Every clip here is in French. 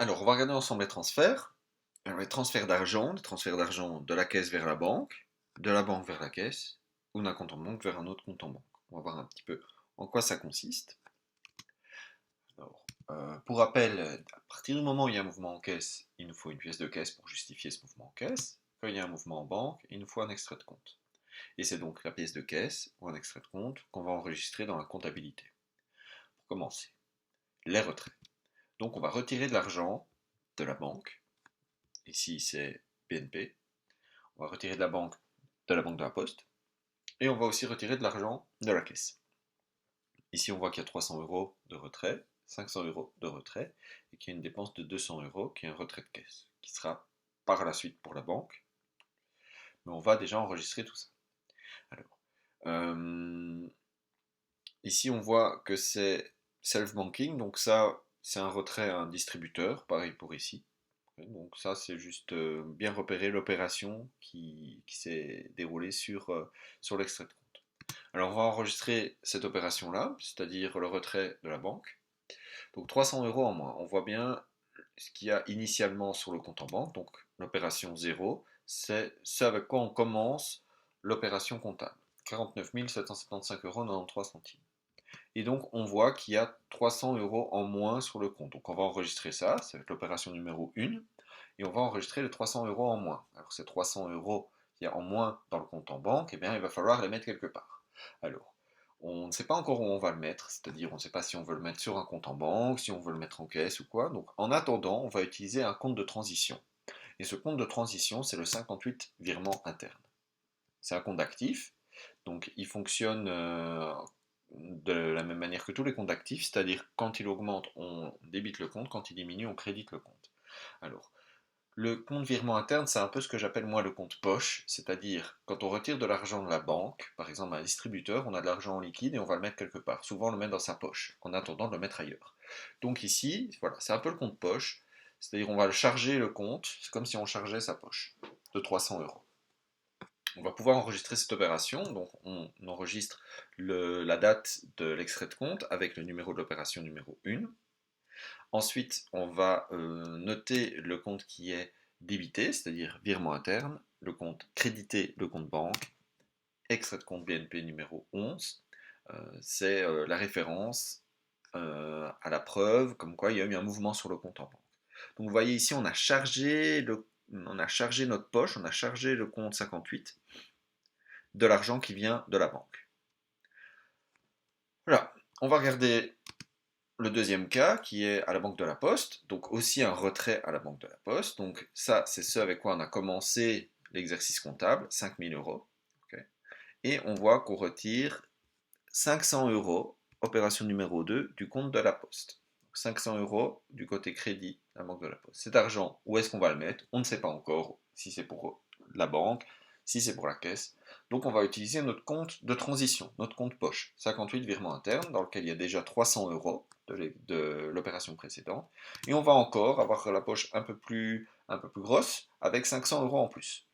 Alors, on va regarder ensemble les transferts. Alors, les transferts d'argent, de la caisse vers la banque, de la banque vers la caisse, ou d'un compte en banque vers un autre compte en banque. On va voir un petit peu en quoi ça consiste. Alors, pour rappel, à partir du moment où il y a un mouvement en caisse, il nous faut une pièce de caisse pour justifier ce mouvement en caisse. Quand il y a un mouvement en banque, il nous faut un extrait de compte. Et c'est donc la pièce de caisse ou un extrait de compte qu'on va enregistrer dans la comptabilité. Pour commencer, les retraits. Donc on va retirer de l'argent de la banque. Ici c'est BNP. On va retirer de la banque de la Poste. Et on va aussi retirer de l'argent de la caisse. Ici on voit qu'il y a 300 euros de retrait, 500 euros de retrait, et qu'il y a une dépense de 200 euros qui est un retrait de caisse, qui sera par la suite pour la banque. Mais on va déjà enregistrer tout ça. Alors, euh, ici on voit que c'est self-banking, donc ça c'est un retrait à un distributeur, pareil pour ici. Donc ça, c'est juste bien repérer l'opération qui s'est déroulée sur l'extrait de compte. Alors on va enregistrer cette opération-là, c'est-à-dire le retrait de la banque. Donc 300 euros en moins. On voit bien ce qu'il y a initialement sur le compte en banque. Donc l'opération 0, c'est ce avec quoi on commence l'opération comptable. 49 775 euros 93 centimes. Et donc on voit qu'il y a 300 euros en moins sur le compte. Donc on va enregistrer ça, ça va être l'opération numéro 1 et on va enregistrer les 300 euros en moins. Alors ces 300 euros qu'il y a en moins dans le compte en banque, eh bien, il va falloir les mettre quelque part. Alors, on ne sait pas encore où on va le mettre, c'est-à-dire on ne sait pas si on veut le mettre sur un compte en banque, si on veut le mettre en caisse ou quoi. Donc en attendant, on va utiliser un compte de transition. Et ce compte de transition, c'est le 58 virement interne. C'est un compte actif, donc il fonctionne de la même manière que tous les comptes actifs, c'est-à-dire quand il augmente, on débite le compte, quand il diminue, on crédite le compte. Alors, le compte virement interne, c'est un peu ce que j'appelle moi le compte poche, c'est-à-dire quand on retire de l'argent de la banque, par exemple un distributeur, on a de l'argent en liquide et on va le mettre quelque part. Souvent on le met dans sa poche, en attendant de le mettre ailleurs. Donc ici, voilà, c'est un peu le compte poche, c'est-à-dire on va le charger le compte, c'est comme si on chargeait sa poche, de 300 euros. On va pouvoir enregistrer cette opération, donc on enregistre la date de l'extrait de compte avec le numéro de l'opération numéro 1. Ensuite, on va noter le compte qui est débité, c'est-à-dire virement interne, le compte crédité, le compte banque, extrait de compte BNP numéro 11. C'est la référence à la preuve comme quoi il y a eu un mouvement sur le compte en banque. Donc vous voyez ici, on a chargé notre poche, on a chargé le compte 58 de l'argent qui vient de la banque. Voilà, on va regarder le deuxième cas qui est à la Banque de la Poste, donc aussi un retrait à la Banque de la Poste. Donc ça, c'est ce avec quoi on a commencé l'exercice comptable, 5000 euros. Okay. Et on voit qu'on retire 500 euros, opération numéro 2, du compte de la Poste. Donc 500 euros du côté crédit de la Banque de la Poste. Cet argent, où est-ce qu'on va le mettre? On ne sait pas encore si c'est pour la banque, si c'est pour la caisse. Donc on va utiliser notre compte de transition, notre compte poche, 58 virement interne, dans lequel il y a déjà 300 euros de l'opération précédente. Et on va encore avoir la poche un peu plus grosse, avec 500 euros en plus.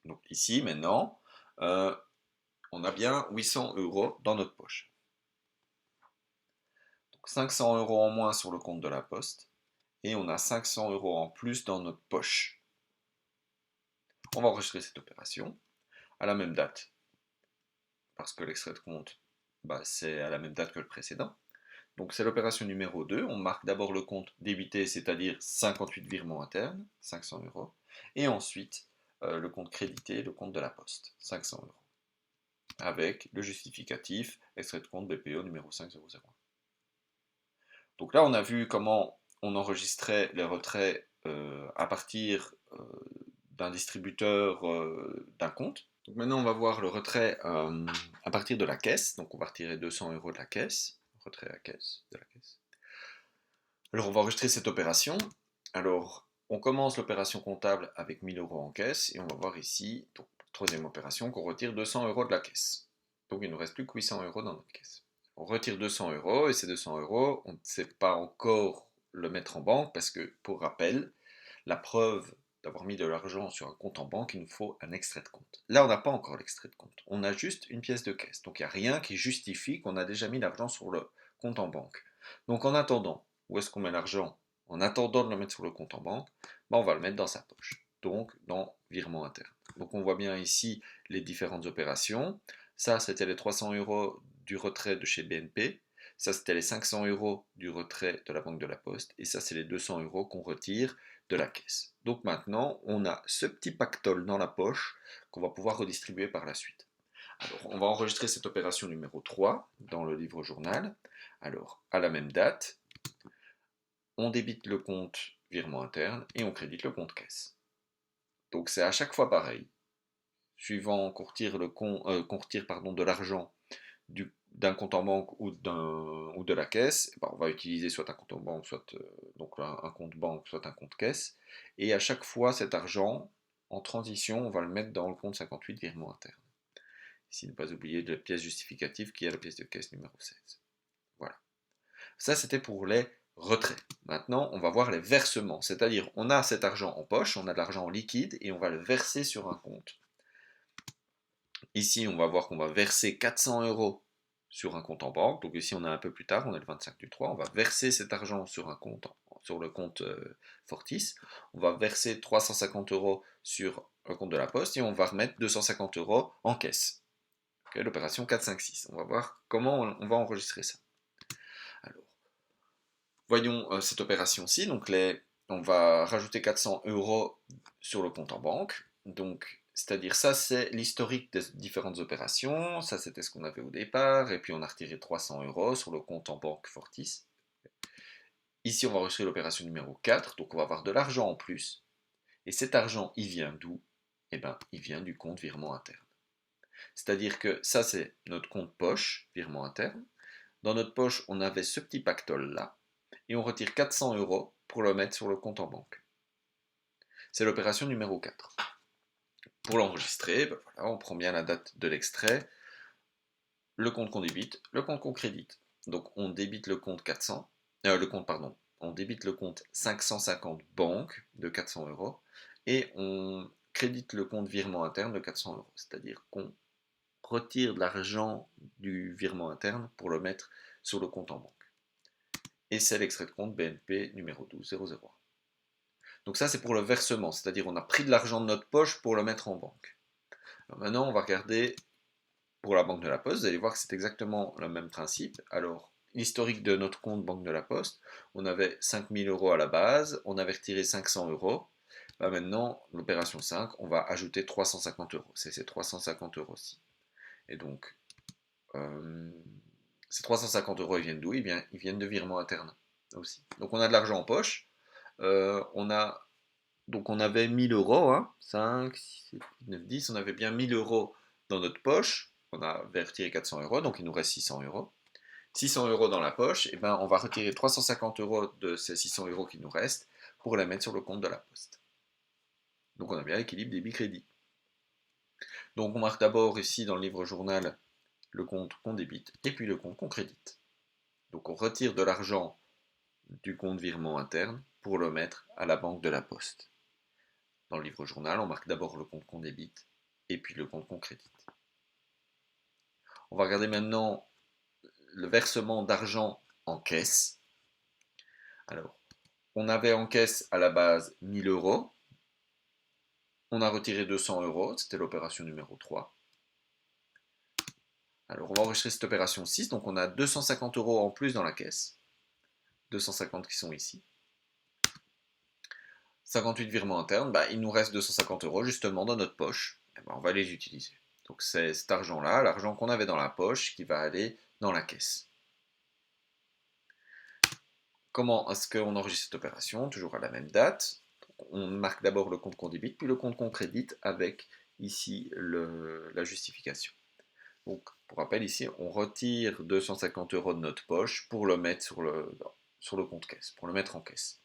Donc ici, maintenant, on a bien 800 euros dans notre poche. Donc 500 euros en moins sur le compte de la Poste, et on a 500 euros en plus dans notre poche. On va enregistrer cette opération à la même date, parce que l'extrait de compte, c'est à la même date que le précédent. Donc c'est l'opération numéro 2, on marque d'abord le compte débité, c'est-à-dire 58 virements internes, 500 euros, et ensuite le compte crédité, le compte de la Poste, 500 euros, avec le justificatif, extrait de compte BPO numéro 5001. Donc là on a vu comment on enregistrait les retraits à partir d'un distributeur d'un compte. Donc maintenant on va voir le retrait à partir de la caisse, donc on va retirer 200 euros de la caisse, retrait à la caisse, de la caisse. Alors on va enregistrer cette opération. Alors on commence l'opération comptable avec 1000 euros en caisse et on va voir ici, donc troisième opération, qu'on retire 200 euros de la caisse. Donc il ne nous reste plus que 800 euros dans notre caisse. On retire 200 euros et ces 200 euros, on ne sait pas encore le mettre en banque parce que, pour rappel, la preuve d'avoir mis de l'argent sur un compte en banque, il nous faut un extrait de compte. Là, on n'a pas encore l'extrait de compte. On a juste une pièce de caisse. Donc il n'y a rien qui justifie qu'on a déjà mis l'argent sur le compte en banque. Donc en attendant, où est-ce qu'on met l'argent? en attendant de le mettre sur le compte en banque, ben on va le mettre dans sa poche, donc dans virement interne. Donc on voit bien ici les différentes opérations. Ça, c'était les 300 euros du retrait de chez BNP. Ça, c'était les 500 euros du retrait de la Banque de la Poste. Et ça, c'est les 200 euros qu'on retire de la caisse. Donc maintenant, on a ce petit pactole dans la poche qu'on va pouvoir redistribuer par la suite. Alors, on va enregistrer cette opération numéro 3 dans le livre journal. Alors, à la même date, on débite le compte virement interne et on crédite le compte caisse. Donc c'est à chaque fois pareil. Suivant qu'on retire, de l'argent d'un compte en banque ou de la caisse, on va utiliser soit un compte en banque, soit donc un compte banque, soit un compte caisse. Et à chaque fois, cet argent, en transition, on va le mettre dans le compte 58 virement interne. Ici, ne pas oublier de la pièce justificative qui est la pièce de caisse numéro 16. Voilà. Ça, c'était pour les retraits. Maintenant, on va voir les versements. C'est-à-dire, on a cet argent en poche, on a de l'argent en liquide et on va le verser sur un compte. Ici, on va voir qu'on va verser 400 euros sur un compte en banque. Donc ici, on a un peu plus tard, on est le 25 du 3. On va verser cet argent sur un compte, sur le compte Fortis. On va verser 350 euros sur un compte de la Poste et on va remettre 250 euros en caisse. Okay, l'opération 456. On va voir comment on va enregistrer ça. Alors, voyons cette opération-ci. Donc, on va rajouter 400 euros sur le compte en banque. Donc, c'est-à-dire ça, c'est l'historique des différentes opérations. Ça, c'était ce qu'on avait au départ. Et puis, on a retiré 300 euros sur le compte en banque Fortis. Ici, on va enregistrer l'opération numéro 4. Donc, on va avoir de l'argent en plus. Et cet argent, il vient d'où? Eh bien, il vient du compte virement interne. C'est-à-dire que ça, c'est notre compte poche, virement interne. Dans notre poche, on avait ce petit pactole-là. Et on retire 400 euros pour le mettre sur le compte en banque. C'est l'opération numéro 4. Pour l'enregistrer, voilà, on prend bien la date de l'extrait, le compte qu'on débite, le compte qu'on crédite. Donc on débite le compte 400, on débite le compte 550 banque de 400 euros et on crédite le compte virement interne de 400 euros. C'est-à-dire qu'on retire de l'argent du virement interne pour le mettre sur le compte en banque. Et c'est l'extrait de compte BNP numéro 12001. Donc ça, c'est pour le versement, c'est-à-dire on a pris de l'argent de notre poche pour le mettre en banque. Alors maintenant, on va regarder pour la Banque de la Poste. Vous allez voir que c'est exactement le même principe. Alors, l'historique de notre compte Banque de la Poste, on avait 5000 euros à la base, on avait retiré 500 euros. Maintenant, l'opération 5, on va ajouter 350 euros. C'est ces 350 euros-ci. Et donc, ces 350 euros, ils viennent d'où? Ils viennent de virement interne aussi. Donc, on a de l'argent en poche. Donc on avait 1000 euros, hein, 5, 6, 7, 8, 9, 10, on avait bien 1000 euros dans notre poche, on a retiré 400 euros, donc il nous reste 600 euros. 600 euros dans la poche, et ben on va retirer 350 euros de ces 600 euros qui nous restent pour les mettre sur le compte de la Poste. Donc on a bien l'équilibre débit-crédit. Donc on marque d'abord ici dans le livre journal le compte qu'on débite et puis le compte qu'on crédite. Donc on retire de l'argent du compte virement interne pour le mettre à la Banque de la Poste. Dans le livre journal, on marque d'abord le compte qu'on débite et puis le compte qu'on crédite. On va regarder maintenant le versement d'argent en caisse. Alors, on avait en caisse à la base 1000 euros. On a retiré 200 euros, c'était l'opération numéro 3. Alors, on va enregistrer cette opération 6, donc on a 250 euros en plus dans la caisse. 250 qui sont ici. 58 virements internes, il nous reste 250 euros justement dans notre poche. On va les utiliser. Donc c'est cet argent-là, l'argent qu'on avait dans la poche, qui va aller dans la caisse. Comment est-ce qu'on enregistre cette opération? Toujours à la même date. On marque d'abord le compte qu'on débite, puis le compte qu'on crédite avec ici la justification. Donc, pour rappel, ici, on retire 250 euros de notre poche pour le mettre sur le compte caisse, pour le mettre en caisse.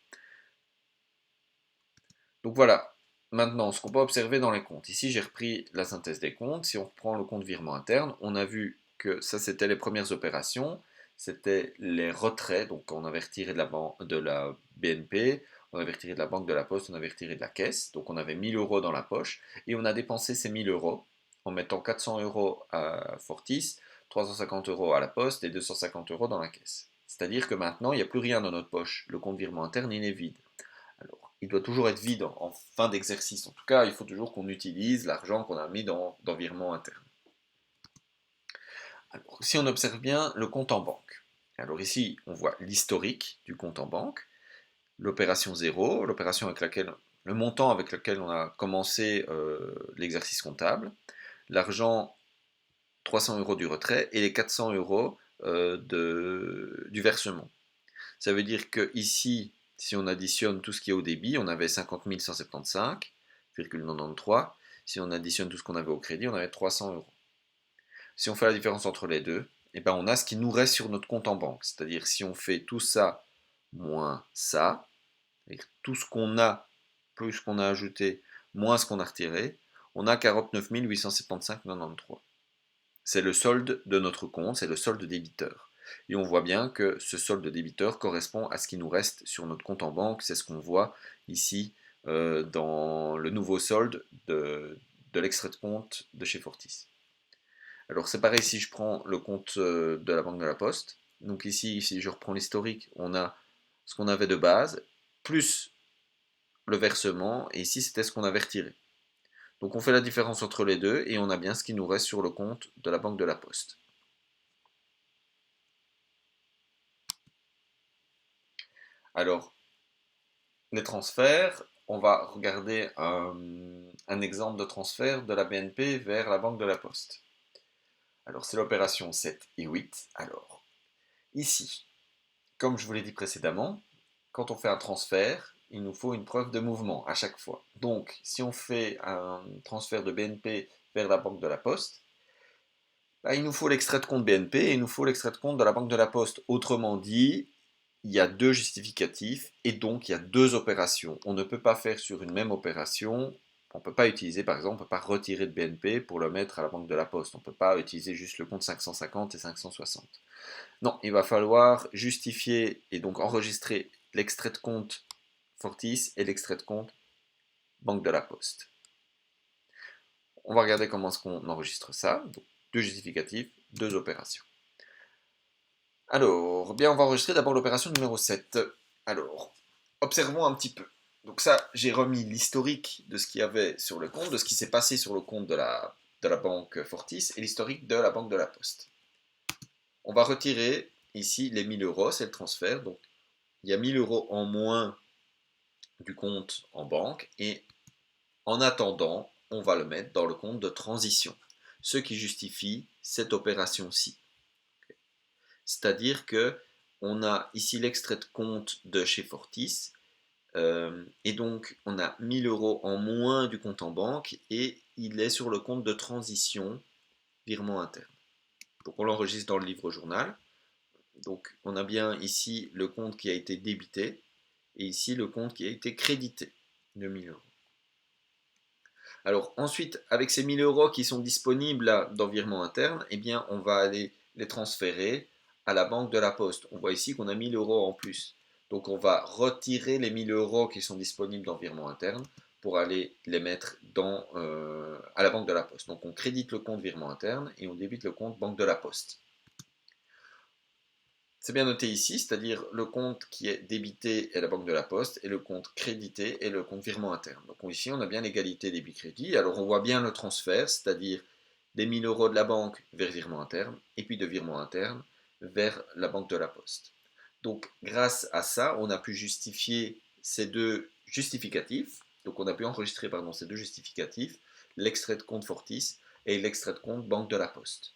Donc voilà, maintenant, ce qu'on peut observer dans les comptes. Ici, j'ai repris la synthèse des comptes. Si on reprend le compte virement interne, on a vu que ça, c'était les premières opérations. C'était les retraits. Donc, on avait retiré de la BNP, on avait retiré de la Banque de la Poste, on avait retiré de la caisse. Donc, on avait 1000 euros dans la poche. Et on a dépensé ces 1000 euros en mettant 400 euros à Fortis, 350 euros à la Poste et 250 euros dans la caisse. C'est-à-dire que maintenant, il n'y a plus rien dans notre poche. Le compte virement interne, il est vide. Alors, il doit toujours être vide en fin d'exercice. En tout cas, il faut toujours qu'on utilise l'argent qu'on a mis dans virement interne. Alors, si on observe bien le compte en banque. Alors ici, on voit l'historique du compte en banque, l'opération 0, l'opération avec laquelle, le montant avec lequel on a commencé l'exercice comptable, l'argent 300 € du retrait et les 400 € du versement. Ça veut dire que ici, si on additionne tout ce qui est au débit, on avait 50 175,93. Si on additionne tout ce qu'on avait au crédit, on avait 300 €. Si on fait la différence entre les deux, eh ben on a ce qui nous reste sur notre compte en banque. C'est-à-dire si on fait tout ça moins ça, tout ce qu'on a plus ce qu'on a ajouté moins ce qu'on a retiré, on a 49 875,93. C'est le solde de notre compte, c'est le solde débiteur. Et on voit bien que ce solde débiteur correspond à ce qui nous reste sur notre compte en banque. C'est ce qu'on voit ici dans le nouveau solde de l'extrait de compte de chez Fortis. Alors c'est pareil si je prends le compte de la Banque de la Poste. Donc ici, si je reprends l'historique, on a ce qu'on avait de base, plus le versement, et ici c'était ce qu'on avait retiré. Donc on fait la différence entre les deux, et on a bien ce qui nous reste sur le compte de la Banque de la Poste. Alors, les transferts, on va regarder un exemple de transfert de la BNP vers la Banque de la Poste. Alors c'est l'opération 7 et 8. Alors, ici, comme je vous l'ai dit précédemment, quand on fait un transfert, il nous faut une preuve de mouvement à chaque fois. Donc, si on fait un transfert de BNP vers la Banque de la Poste, il nous faut l'extrait de compte BNP et il nous faut l'extrait de compte de la Banque de la Poste. Autrement dit, il y a deux justificatifs et donc il y a deux opérations. On ne peut pas faire sur une même opération, on ne peut pas utiliser, par exemple, on ne peut pas retirer de BNP pour le mettre à la Banque de la Poste. On ne peut pas utiliser juste le compte 550 et 560. Non, il va falloir justifier et donc enregistrer l'extrait de compte Fortis et l'extrait de compte Banque de la Poste. On va regarder comment est-ce qu'on enregistre ça. Donc, deux justificatifs, deux opérations. Alors, bien, on va enregistrer d'abord l'opération numéro 7. Alors, observons un petit peu. Donc ça, j'ai remis l'historique de ce qu'il y avait sur le compte, de ce qui s'est passé sur le compte de la banque Fortis et l'historique de la banque de la Poste. On va retirer ici les 1000 €, c'est le transfert. Donc, il y a 1000 € en moins du compte en banque et en attendant, on va le mettre dans le compte de transition, ce qui justifie cette opération-ci. C'est-à-dire que on a ici l'extrait de compte de chez Fortis, et donc on a 1000 € en moins du compte en banque et il est sur le compte de transition virement interne. Donc on l'enregistre dans le livre journal. Donc on a bien ici le compte qui a été débité et ici le compte qui a été crédité de 1000 €. Alors ensuite, avec ces 1000 € qui sont disponibles là, dans virement interne, eh bien on va aller les transférer à la Banque de la Poste. On voit ici qu'on a 1000 € en plus. Donc on va retirer les 1000 € qui sont disponibles dans virement interne pour aller les mettre à la Banque de la Poste. Donc on crédite le compte virement interne et on débite le compte Banque de la Poste. C'est bien noté ici, c'est-à-dire le compte qui est débité est la Banque de la Poste et le compte crédité est le compte virement interne. Donc ici, on a bien l'égalité débit-crédit. Alors on voit bien le transfert, c'est-à-dire des 1000 € de la banque vers virement interne et puis de virement interne vers la Banque de la Poste. Donc grâce à ça, on a pu justifier ces deux justificatifs. Donc on a pu enregistrer ces deux justificatifs, l'extrait de compte Fortis et l'extrait de compte Banque de la Poste.